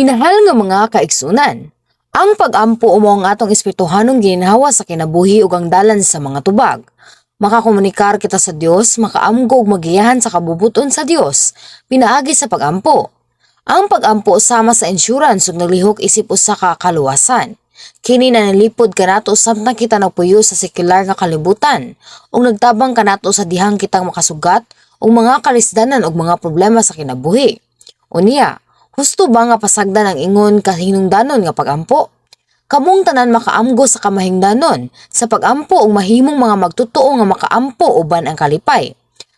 Minahal nga mga kaigsunan. Ang pag-ampo mo ang atong espirituhanong ginhawa sa kinabuhi ug ang dalan sa mga tubag. Makakomunikar kita sa Dios, makaamgo ug magiyahan sa kabubuton sa Dios, pinaagi sa pag-ampo. Ang pag-ampo sama sa insurance ug naglihok isip usa ka kaluwasan. Kini na nalipod kanato samtang kita nagpuyo sa sekular nga kalibutan ug nagtabang kanato sa dihang kitang makasugat ug mga kalisdanan ug mga problema sa kinabuhi. Unya, husto ba nga pasagdan ang ingon kahinungdanon nga pag-ampo? Kamong tanan makaamgo sa kamahingdanon sa pag-ampo ug mahimong mga magtotoo nga makaampo uban ang kalipay.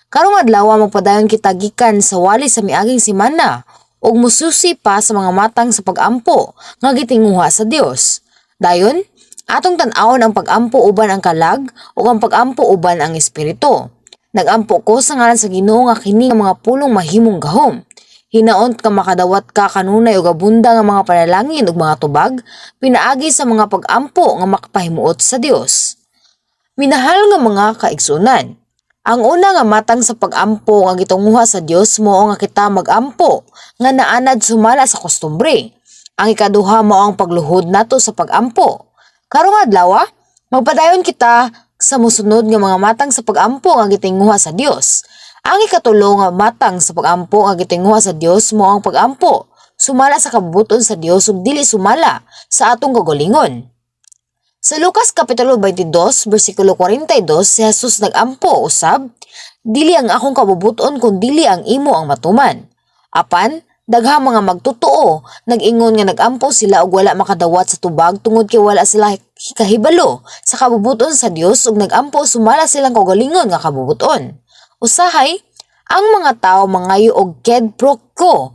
Karong adlaw magpadayon kita gikan sa wali sa miaging semana ug mususi pa sa mga matang sa pag-ampo nga gitinguha sa Dios. Dayon, atong tan-awon ang pag-ampo uban ang kalag ug ang pag-ampo uban ang espiritu. Nagampo ko sa ngalan sa Ginoo nga kini nga mga pulong mahimong gahom. Hinaon ka makadawat ka kanunay ug abunda nga mga panalangin ug mga tubag, pinaagi sa mga pag-ampo nga makapahimuot sa Dios. Minahal nga mga kaigsunan. Ang una nga matang sa pag-ampo nga gitunguha sa Dios mao nga kita mag-ampo nga naanad sumala sa kostumbre. Ang ikaduha mao ang pagluhod nato sa pag-ampo. Karong adlaw, magpadayon kita sa mosunod nga mga matang sa pag-ampo nga gitinguha sa Dios. Ang ikatulo nga matang sa pag-ampo nga gitinguha sa Dios mao ang pag-ampo sumala sa kabubuton sa Dios ug dili sumala sa atong kagalingon. Sa Lucas kapitulo 22 bersikulo 42 si Jesus nag-ampo usab, dili ang akong kabubuton kun dili ang imo ang matuman. Apan daghang mga magtotoo nag-ingon nga nag-ampo sila ug wala makadawat sa tubag tungod kay wala sila kahibalo sa kabubuton sa Dios ug nag-ampo sumala silang kagalingon nga kabubuton. Usahay, ang mga tao mangayo og quid pro quo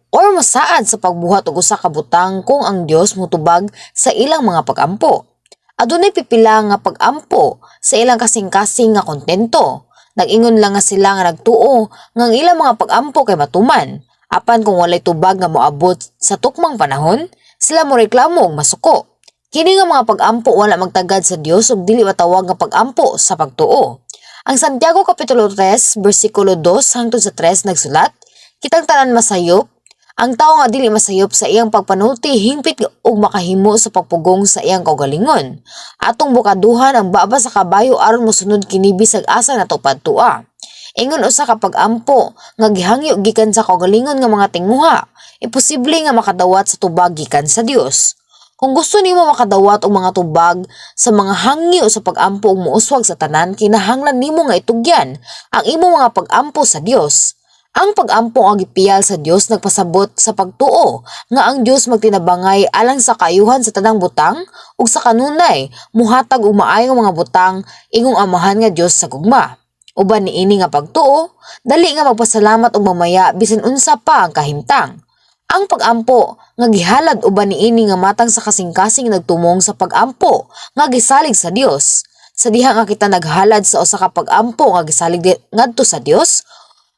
or masaad sa pagbuhat og usa ka butang kung ang Dios motubag sa ilang mga pag-ampo. Adunay pipila nga pag-ampo sa ilang kasing-kasing nga kontento. Nag-ingon lang nga sila nga nagtuo nga ang ilang mga pag-ampo kay matuman. Apan kung walay tubag nga moabot sa tukmang panahon, sila mo reklamo og masuko. Kini nga mga pag-ampo wala magtagad sa Dios ug dili matawag nga pag-ampo sa pagtuo. Ang Santiago kapitulo 3 bersikulo 2 hangtod sa 3 nagsulat, kitang tanan masayop, ang tao nga dili masayop sa iyang pagpanulti hingpit og makahimo sa pagpugong sa iyang kaugalingon. Atong bukaduhan ang baba sa kabayo aron mosunod kini bisag asa nato padtua. Ingon usa ka pag-ampo nga gihangyo gikan sa kaugalingon nga mga tinguha, imposible nga makadawat sa tubag gikan sa Dios. Kung gusto nimo makadawat og mga tubag sa mga hangyo sa pag-ampo ug muuswag sa tanan, kinahanglan nimo nga itugyan ang imo mga pag-ampo sa Dios. Ang pag-ampo nga gipiyal sa Dios nagpasabot sa pagtuo nga ang Dios magtinabangay alang sa kaayuhan sa tanang butang ug sa kanunay muhatag og maayong mga butang ingong amahan nga Dios sa gugma. Uban niini nga pagtuo, dali nga magpasalamat og mamaya bisan unsa pa ang kahimtang. Ang pag-ampo nga gihalad uban niini nga matang sa kasing-kasing nagtumong sa pag-ampo nga gisalig sa Dios. Sa diha nga kita naghalad sa usa ka pag-ampo nga gisalig ngadto sa Dios,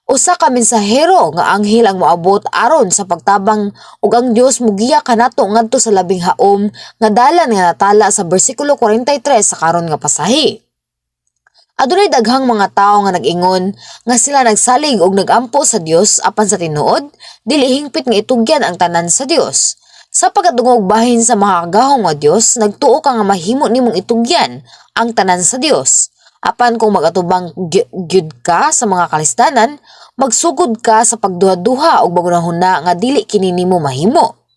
usa ka mensahero nga anghel ang moabot aron sa pagtabang ug ang Dios mugiya kanato ngadto sa labing haom nga dalan nga natala sa bersikulo 43 sa karon nga pasahi. Adunay daghang mga tao nga nag-ingon nga sila nagsalig og nag-ampo sa Dios apan sa tinuod dili hingpit nga itugyan ang tanan sa Dios. Sa pagkadungog bahin sa makagahong nga Dios, nagtuo ka nga mahimo nimong itugyan ang tanan sa Dios. Apan kung magatubang gyud ka sa mga kalisdanan, magsugod ka sa pagduha-duha og bagunahuna nga dili kini nimo mahimo.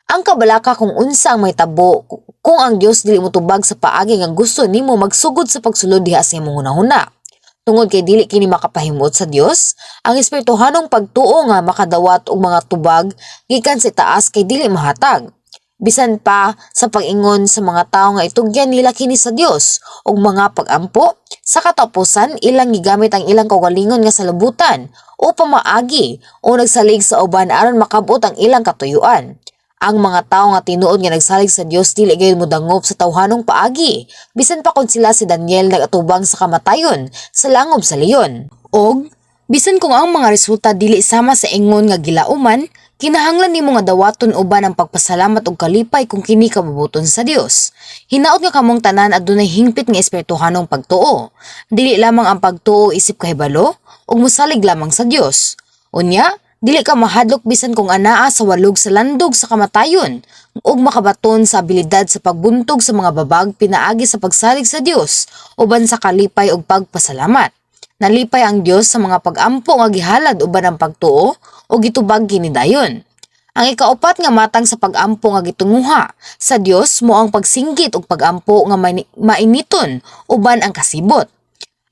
Ang kabalaka kung unsa ang may tabo kung ang Dios dili motubag sa paagi nga gusto nimo magsugod sa pagsulod diha sa imong hunahuna. Tungod kay dili kini makapahimuot sa Dios, ang espirituhanong pagtuo nga makadawat og mga tubag gikan sa taas kay dili mahatag. Bisan pa sa pag-ingon sa mga tawo nga itugyan nila kini sa Dios og mga pag-ampo, sa katapusan ilang gigamit ang ilang kaugalingon nga salabutan o pamaagi o nagsalig sa uban aron makabot ang ilang katuyuan. Ang mga tao nga tinuod nga nagsalig sa Dios dili gayud modangop sa tawhanong paagi, bisan pa kon sila si Daniel nagatubang sa kamatayon sa langob sa leon. Og bisan kung ang mga resulta dili sama sa ingon nga gilauman, kinahanglan nimo nga dawaton uban ang pagpasalamat og kalipay kung kini kabubuton sa Dios. Hinaot nga kamong tanan adunay hingpit nga espirituhanong pagtuo. Dili lamang ang pagtuo isip kahibalo ug mosalig lamang sa Dios. Unya, Dili ka mahadlok bisan kung anaa sa walog sa landog sa kamatayon ug makabaton sa abilidad sa pagbuntog sa mga babag pinaagi sa pagsalig sa Dios uban sa kalipay ug pagpasalamat. Nalipay ang Dios sa mga pag-ampo nga gihalad uban ang pagtuo o gitubag kini dayon. Ang ikaupat nga matang sa pag-ampo nga gitunguha sa Dios mo ang pagsinggit ug pag-ampo nga mainiton uban ang kasibot.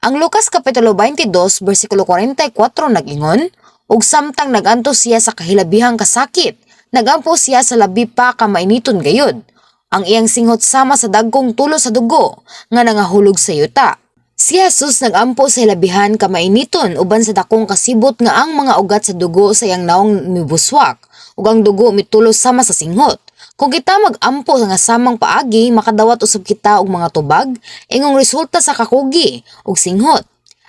Ang Lucas Kapitulo 22 versikulo 44 nag-ingon, ug samtang naganto siya sa kahilabihang kasakit, nagampo siya sa labi pa ka mainiton gayud. Ang iyang singhot sama sa dagkong tulo sa dugo nga nangahulog sa yuta. Si Jesus nagampo sa hilabihan ka mainiton uban sa dakong kasibot nga ang mga ugat sa dugo sa iyang naong mibuswak ug ang dugo mitulos sama sa singhot. Kung kita mag-ampo nga samang paagi, makadawat usab kita og mga tubag, ingong resulta sa kakugi ug singhot.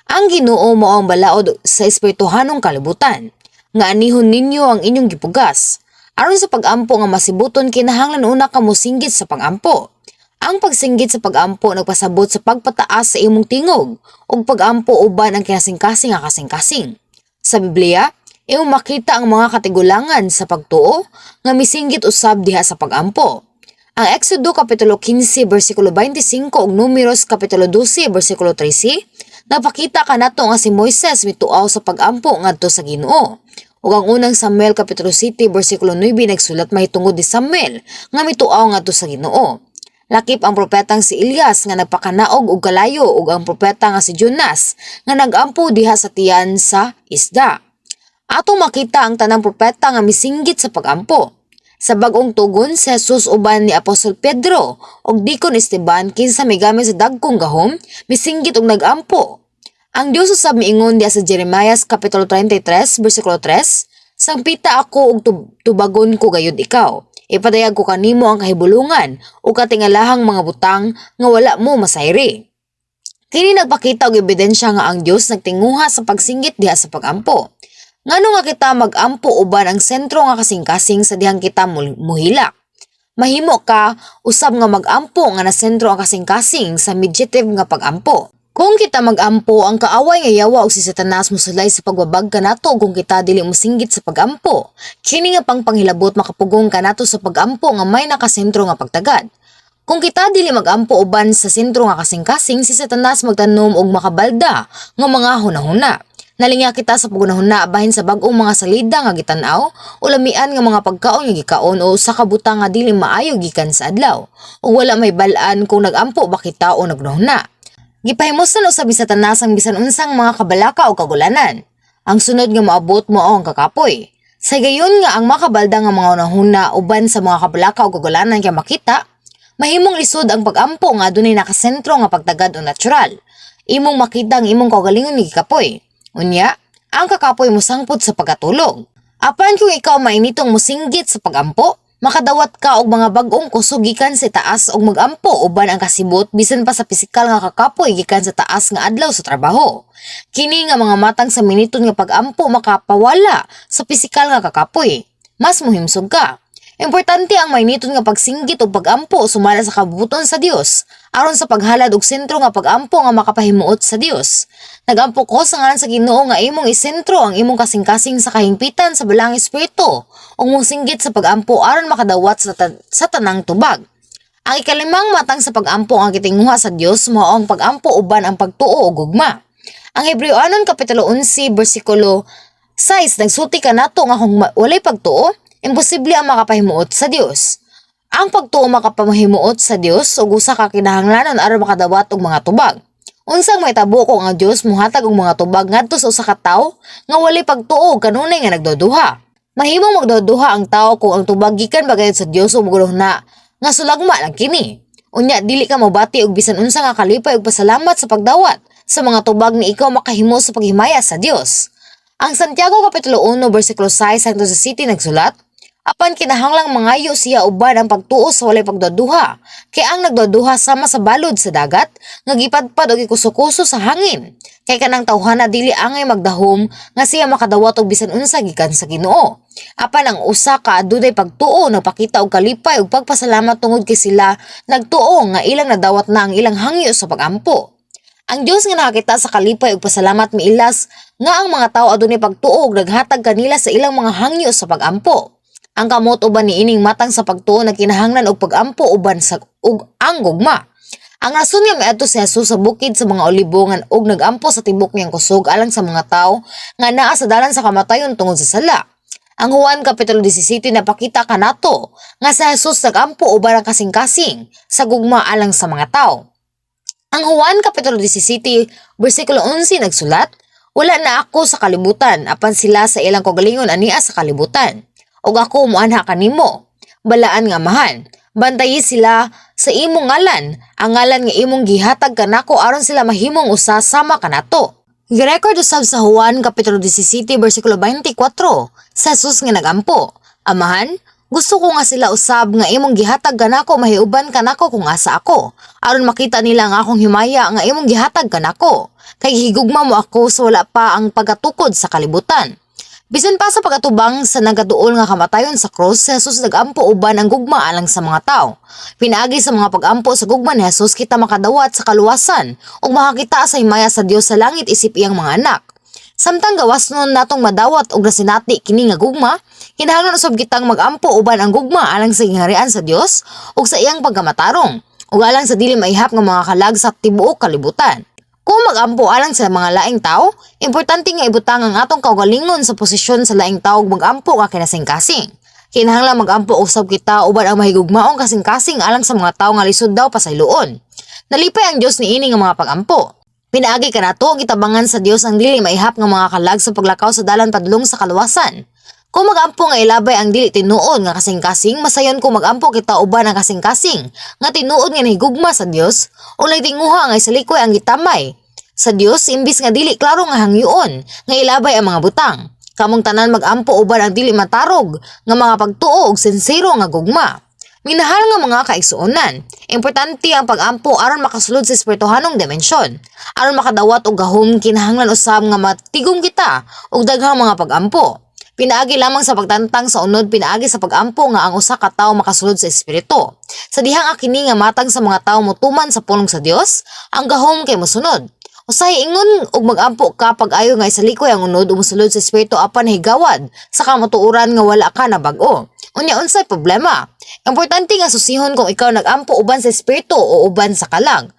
Ang Ginoo mao ang balaod sa espirituhanong kalibutan, nga anihon ninyo ang inyong gipugas. Aron sa pag-ampo nga masibuton kinahanglan una ka mosinggit sa pag-ampo. Ang pagsinggit sa pag-ampo nagpasabot sa pagpataas sa imong tingog ug pag-ampo uban ang kinasingkasing nga kasing-kasing. Sa Biblia, imong makita ang mga katigulangan sa pagtuo nga misinggit usab diha sa pag-ampo. Ang Exodo Kapitulo 15 versikulo 25 ug Números Kapitulo 12 versikulo 13 napakita kanato nga si Moises mituaw sa pag-ampo ngadto sa Ginoo. Ug ang unang Samuel Kapitulo 7 versikulo 9 nagsulat mahitungod ni Samuel nga mituaw ngadto sa Ginoo. Lakip ang propetang si Elias nga nagpakanaog og kalayo ug ang propeta nga si Jonas nga nagampo diha sa tiyan sa isda. Atong makita ang tanang propeta nga misinggit sa pag-ampo. Sa bag-ong tugon si Jesus uban ni Apostol Pedro ug Dikon Esteban kinsa migamit sa dagkong gahom misinggit og nag-ampo. Ang Dios usab miingon diha sa Jeremias Kapitulo 33 versikulo 3, "Sangpita ako ug tubagon ko gayud ikaw. Ipadayag ko kanimo ang kahibulungan ug katingalahang mga butang nga wala mo masayri." Kini nagpakita og ebidensya nga ang Dios nagtinguha sa pagsinggit diha sa pag-ampo. Ngano nga kita mag-ampo uban ang sentro nga kasing-kasing sa dihang kita muhilak. Mahimo ka usab nga mag-ampo nga na sentro ang kasing-kasing sa mediative nga pag-ampo. Kung kita mag-ampo, ang kaaway nga yawa og si Satanas mosulay sa pagbabag kanato kung kita dili mosinggit sa pag-ampo. Kini nga panghilabot makapugong kanato sa pag-ampo nga may nakasentro nga pagtagad. Kung kita dili mag-ampo uban sa sentro nga kasing-kasing, si Satanas magtanom og makabalda nga mga hunahuna. Nalingya kita sa pagunahuna bahin sa bag-ong mga salida nga gitan-aw o lamian nga mga pagkaon nga gikaon o sa kabutang nga dili maayo gikan sa adlaw o wala may balaan kung nag-ampo ba kita o nagunahuna. Gipahimusan usab sa Satanas ang bisan unsang mga kabalaka o kagulanan. Ang sunod nga maabot mo ang kakapoy. Sa gayon nga ang makabalda nga mga hunahuna uban sa mga kabalaka o kagulanan kay makita, mahimong lisod ang pag-ampo nga dunay nakasentro nga pagtagad o natural. Imong makita ang imong kaugalingon ni gikapoy. Unya, ang kakapoy mo sangpot sa pagkatulog. Apan kung ikaw mainitong musinggit sa pag-ampo, makadawat ka og mga bag-ong kusog gikan sa taas og mag-ampo uban ang kasibot bisan pa sa pisikal nga kakapoy gikan sa taas nga adlaw sa trabaho. Kini nga mga matang sa miniton nga pag-ampo makapawala sa pisikal nga kakapoy. Mas muhimsog ka. Importante ang mainiton nga pagsinggit o pag-ampo sumala sa kabubuton sa Dios aron sa paghalad og sentro nga pag-ampo nga makapahimuot sa Dios. Nagampo ko sa ngalan sa Ginoo nga imong isentro ang imong kasing-kasing sa kahimpitan sa balang espiritu ug mosinggit sa pag-ampo aron makadawat sa tanang tubag. Ang ikalimang matang sa pag-ampo nga gitinguha sa Dios mao ang pag-ampo uban ang pagtuo og gugma. Ang Hebreoanon Kapitulo 11 versikulo 6 nagsulti kanato nga kung walay pagtuo, imposible ang makapahimuot sa Dios. Ang pagtuo makapahimuot sa Dios ug usa ka kinahanglanon aron makadawat og mga tubag. Unsang mahitabo ko nga Dios mohatag og mga tubag ngadto sa usa ka tawo nga walay pagtuo kanunay nga nagduduha. Mahimong magduduha ang tawo kung ang tubag gikan bagay sa Dios ug na nga sulagma lang kini. Unya dili ka mobati og bisan unsa nga kalipay ug pasalamat sa pagdawat sa mga tubag ni ikaw makahimo sa paghimaya sa Dios. Ang Santiago Kapitulo 1 versikulo 6 hangtod sa 7 nagsulat, "Apan kinahanglang mangayo siya uban ang pagtuo sa walay pagduduha, kay ang nagduduha sama sa balod sa dagat, nga gipadpad og ikuso-kuso sa hangin. Kay kanang tawhana dili angay magdahom nga siya makadawat og bisan unsa gikan sa Ginoo. Apan ang usa ka adunay pagtuo nagpakita og kalipay ug pagpasalamat tungod kay sila nagtuo nga ilang nadawat na ang ilang hangyo sa pag-ampo." Ang Dios nga nakakita sa kalipay ug pasalamat miilas nga ang mga tawo adunay pagtuo ug naghatag kanila sa ilang mga hangyo sa pagampo. Ang kamot uban niining matang sa pagtuo na kinahanglan og pagampo uban sa ug ang gugma. Ang rason nga miadto si Jesus sa bukid sa mga olibongan ug nagampo sa tibok niyang kusog alang sa mga tawo nga naa sa dalan sa kamatayon tungod sa sala. Ang Juan Kapitulo 17 napakita kanato nga si Jesus nagampo uban ang kasing-kasing sa gugma alang sa mga tawo. Ang Juan Kapitulo 17 versikulo 11 nagsulat, "Wala na ako sa kalibutan, apan sila sa ilang kaugalingon ania sa kalibutan. Ug ako moanha kanimo, balaan nga amahan. Bantayi sila sa imong ngalan, ang ngalan nga imong gihatag kanako aron sila mahimong usa sama kanato." Girecord usab sa Juan Kapitulo 17 versikulo 24, sa Jesus nga nagampo, "Amahan, gusto ko nga sila usab nga imong gihatag kanako mahiuban kanako kung asa ako, aron makita nila nga akong himaya nga imong gihatag kanako, kay higugma mo ako sa wala pa ang pagatukod sa kalibutan." Bisan pa sa pagatubang sa nagaduol nga kamatayon sa krus, si Jesus nagampo uban ang gugma alang sa mga tao. Pinaagi sa mga pagampo sa gugma ni Jesus kita makadawat sa kaluwasan ug makakita sa himaya sa Dios sa langit isip iyang mga anak. Samtang gawas nun natong madawat og nasinati kini nga gugma, kinahanglan usab kitang magampo uban ang gugma alang sa gingharian sa Dios ug sa iyang pagkamatarong ug alang sa dili maihap nga mga kalag sa tibuok kalibutan. Kung magampo alang sa mga laing tao, importante nga ibutang ang atong kaugalingon sa posisyon sa laing tao ug magampo nga kinasing-kasing. Kinahanglan magampo usab kita uban ang mahigugmaong kasing-kasing alang sa mga tao nga lisod daw pasayloon. Nalipay ang Dios niini nga mga pagampo. Pinaagi kanato gitabangan sa Dios ang dili maihap nga mga kalag sa paglakaw sa dalan padulong sa kaluwasan. Kung magampo nga ilabay ang dili tinuod nga kasing-kasing, masayon kung magampo kita uban ang kasing-kasing nga tinuod nga nahigugma sa Dios o nagtinguha nga isalikoy ang gitamay sa Dios imbis nga dili klaro nga hangyoon nga ilabay ang mga butang. Kamong tanan magampo uban ang dili matarog nga mga pagtuo og sinsero nga gugma. Minahal nga mga kaigsuonan, importante ang pagampo aron makasulod sa espirituhanong dimensyon. Aron makadawat og gahom kinahanglan usab nga matigom kita og daghang mga pagampo. Pinaagi lamang sa pagtantang sa unod, pinaagi sa pagampo nga ang usa ka tawo makasulod sa espiritu. Sa dihang akini nga matang sa mga tawo motuman sa pulong sa Dios, ang gahom kay mosunod. Usahay ingon og magampo ka pag-ayo nga isalikoy ang unod ug mosulod sa espiritu apan higawad sa kamatuoran nga wala ka na bag-o. Unya unsay problema? Importante nga susihon kung ikaw nagampo uban sa espiritu o uban sa kalag.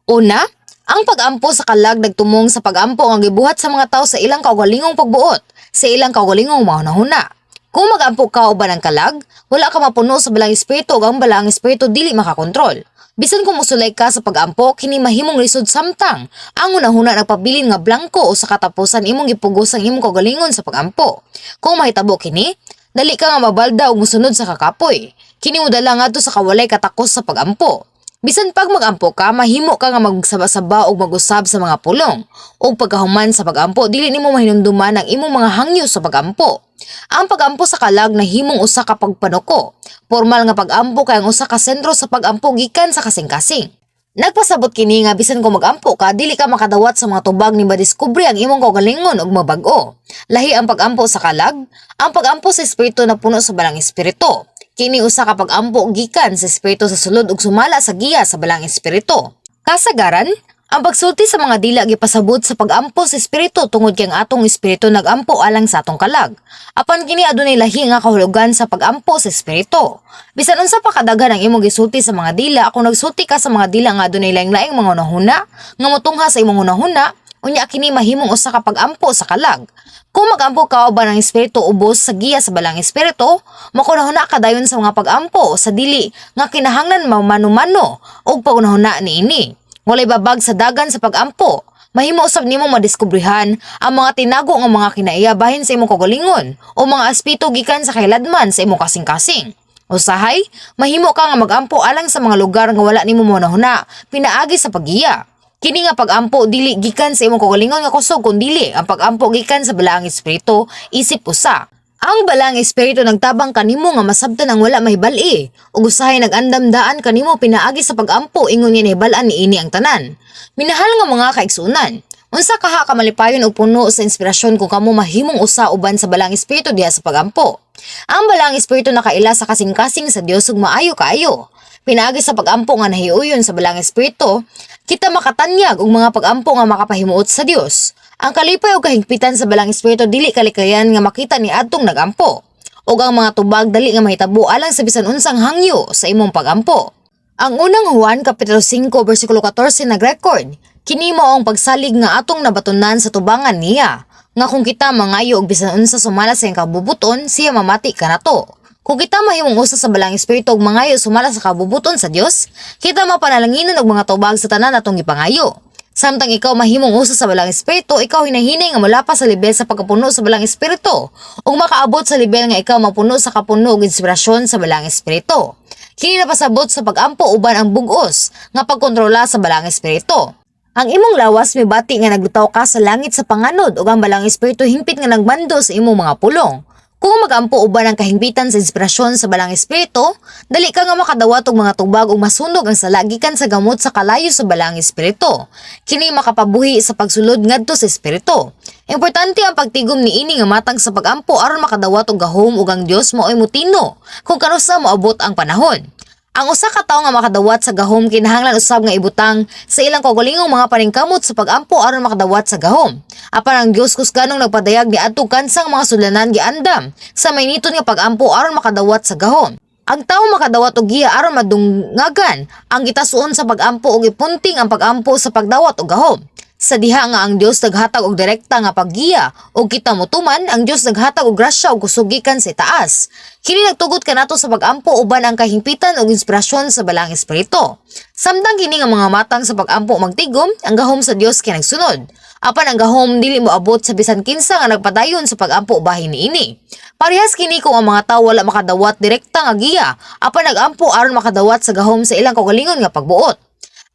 Una, ang pagampo sa kalag nagtumong sa pagampo nga gibuhat sa mga tawo sa ilang kaugalingong pagbuot, sa ilang kaugalingong mahuna-huna. Kung magampo ka uban ang kalag, wala ka mapuno sa balang espiritu ug ang balang espiritu dili makakontrol. Bisan kung musulay ka sa pagampo, kini mahimong lisod samtang ang unahuna nagpabilin nga blanko o sa katapusan imong gipugos ang imong kaugalingon sa pagampo. Kung mahitabo kini, dali ka nga mabalda ug musunod sa kakapoy. Kini modala ngadto sa kawalay katakos sa pagampo. Bisan pag magampo ka, mahimo ka nga magsaba-saba o mag-usab sa mga pulong. O pagkahuman sa pagampo, dili nimo mahinumduman ang imong mga hangyo sa pagampo. Ang pagampo sa kalag nahimong usa ka pagpanuko. Formal nga pagampo kay ang usa ka sentro sa pagampo gikan sa kasing-kasing. Nagpasabot kini nga bisan kung magampo ka, dili ka makadawat sa mga tubag ni madiskubre ang imong kaugalingon ug mabag-o. Lahi ang pagampo sa kalag, ang pagampo sa espiritu na puno sa balang espiritu. Kini usa ka pagampo gikan sa espiritu sa sulod ug sumala sa giya sa balang espiritu. Kasagaran, ang pagsulti sa mga dila gipasabot sa pagampo sa espiritu tungod kay ang atong espiritu nagampo alang sa atong kalag. Apan kini adunay lahi nga kahulugan sa pagampo sa espiritu. Bisan unsa pa kadaghan ang imong gisulti sa mga dila, kung nagsulti ka sa mga dila nga adunay laing-laing mga hunahuna nga motungha sa imong hunahuna, unya kini mahimong usa ka pagampo sa kalag. Kung magampo ka uban ang espiritu ubos sa giya sa balang espiritu, makunahuna ka dayon sa mga pagampo sa dili nga kinahanglan mamano-mano og pagunahuna niini. Walay babag sa dagan sa pagampo. Mahimo usab nimo madiskubrihan ang mga tinago nga mga kinaiya bahin sa imong kaugalingon o mga aspeto gikan sa kailadman sa imong kasing-kasing. Usahay, mahimo ka nga magampo alang sa mga lugar nga wala nimo manahuna pinaagi sa paggiya. Kini nga pagampo dili gikan sa imong kaugalingon nga kusog kun dili ang pagampo gikan sa balaang espiritu isip usa. Ang balang espiritu nagtabang kanimo nga masabtan ang wala mahibal-i ug usahay nagandam-daan kanimo pinaagi sa pagampo ingon nga nahibal-an niini ang tanan. Minahal nga mga kaigsunan, unsa kaha ka malipayon og puno sa inspirasyon kung kamo mahimong usa uban sa balang espiritu diha sa pagampo. Ang balang espiritu nakaila sa kasing-kasing sa Dios ug maayo kaayo. Pinaagi sa pag-ampo nga nahiuyon sa balang espiritu, kita makatanyag og mga pag-ampo nga makapahimuot sa Dios. Ang kalipay o kahigpitan sa balang espiritu dili kalikayan nga makita ni adtong nagampo. Ug ang mga tubag dali nga mahitabo alang sa bisan unsang hangyo sa imong pag-ampo. Ang unang Juan kapitulo 5 bersikulo 14 nagrecord, kini mao ang pagsalig nga atong nabatunan sa tubangan niya, nga kung kita mangayo og bisan unsa sumala sa iyang kabubuton, siya mamati kanato. Kung kita mahimong usa sa balang espiritu og mangayo sumala sa kabubuton sa Dios, kita mapanalanginan og mga tubag sa tanan atong gipangayo. Samtang ikaw mahimong usa sa balang espiritu, ikaw hinahinay nga molapas sa lebel sa pagkapuno sa balang espiritu ug makaabot sa lebel nga ikaw mapuno sa kapuno ug inspirasyon sa balang espiritu. Kini napasabot sa pag-ampo uban ang bug-os nga pagkontrola sa balang espiritu. Ang imong lawas mibati nga naglutaw ka sa langit sa panganod ug ang balang espiritu hingpit nga nagmando sa imong mga pulong. Kung mag-ampo uban ang kahingpitan sa inspirasyon sa balang espiritu, dali ka nga makadawat og mga tubag ug masunog ang salagikan sa gamot sa kalayo sa balang espiritu. Kini makapabuhi sa pagsulod ngadto sa espiritu. Importante ang pagtigom niini nga matang sa pag-ampo aron makadawat og gahom ug ang Dios mao'y mutino kung kanusa moabot ang panahon. Ang usa ka tawo nga makadawat sa gahom kinahanglan usab nga ibutang sa ilang kaugalingong mga paningkamot sa pag-ampo aron makadawat sa gahom. Apan ang Dios kusganong nagpadayag ni adto kansang mga sulanan giandam sa mayniton nga pag-ampo aron makadawat sa gahom. Ang tawo makadawat og giya aron madungagan ang gitasuon sa pag-ampo ug ipunting ang pag-ampo sa pagdawat og gahom. Sa diha nga ang Dios naghatag og direkta nga paggiya ug kita motuman, ang Dios naghatag og grasya ug kusugikan sa itaas. Kini nagtugot kanato sa pag-ampo uban ang kahimpitan ug inspirasyon sa balang espiritu. Samtang kini nga mga matang sa pag-ampo magtigom, ang gahom sa Dios kay nagsunod. Apan ang gahom dili moabot sa bisan kinsa nga nagpadayon sa pag-ampo bahin niini. Parehas kini kung ang mga tawo wala makadawat direkta nga giya, apan nag-ampo aron makadawat sa gahom sa ilang kaugalingon nga pagbuot.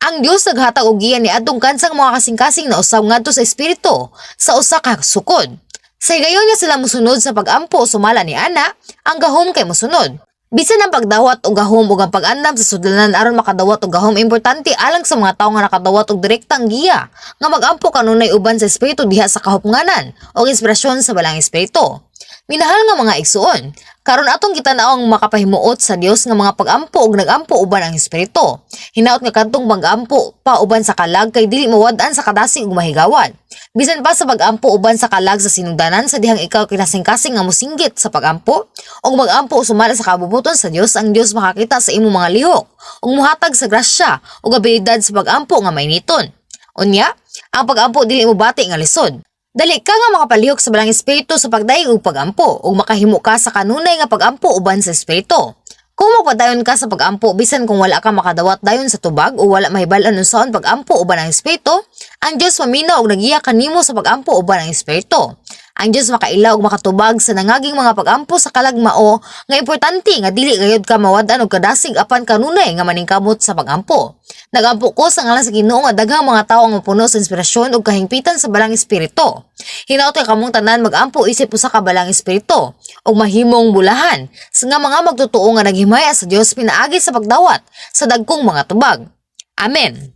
Ang Dios naghatag og giya ni adtong kansang mga kasing-kasing na usab ngadto sa espiritu sa usa ka sukod. Sa higayon nga sila mosunod sa pag-ampo sumala ni ana, ang gahom kay mosunod. Bisan ang pagdawat og gahom ug ang pag-andam sa sudlanan aron makadawat og gahom importante alang sa mga tawo nga nakadawat og direktang giya nga mag-ampo kanunay uban sa espiritu diha sa kahupnganan o inspirasyon sa balang espiritu. Minahal nga mga igsuon, karon atong kitanaw ang makapahimuot sa Dios nga mga pag-ampo ug nag-ampo uban ang espiritu. Hinaut nga kadtong pag-ampo pa uban sa kalag kay dili mawad-an sa kadasig ug mahigawan. Bisan pa sa pag-ampo uban sa kalag sa sinugdanan sa dihang ikaw kinasing-kasing nga mosinggit sa pag-ampo ug mag-ampo sumala sa kabubuton sa Dios, ang Dios makakita sa imong mga lihok ug muhatag sa grasya ug abilidad sa pag-ampo nga mayniton. Unya, ang pag-ampo dili mo bati nga lisod. Dali ka nga makapalihok sa balang espiritu sa pagdaig ug pag-ampo ug makahimo ka sa kanunay nga pag-ampo uban sa espiritu. Kung magpadayon ka sa pag-ampo bisan kung wala ka makadawat dayon sa tubag o wala mahibal-an unsaon pag-ampo uban ang espiritu, ang Dios maminaw og nagiya kanimo sa pag-ampo uban ang espiritu. Ang Dios makaila og makatubag sa nangaging mga pag-ampo sa kalagmao nga importante nga dili gayud ka mawad-an og kadasig apan kanunay nga maningkamot sa pag-ampo. Nagampo ko sa ngalan sa Ginoo nga daghang mga tawo ang mapuno sa inspirasyon ug kahingpitan sa balang espiritu. Hinaut kay kamong tanan mag-ampo isip usa ka balang espiritu ug mahimong bulahan sa nga mga magtotoo nga naghimaya sa Dios pinaagi sa pagdawat sa dagkong mga tubag. Amen.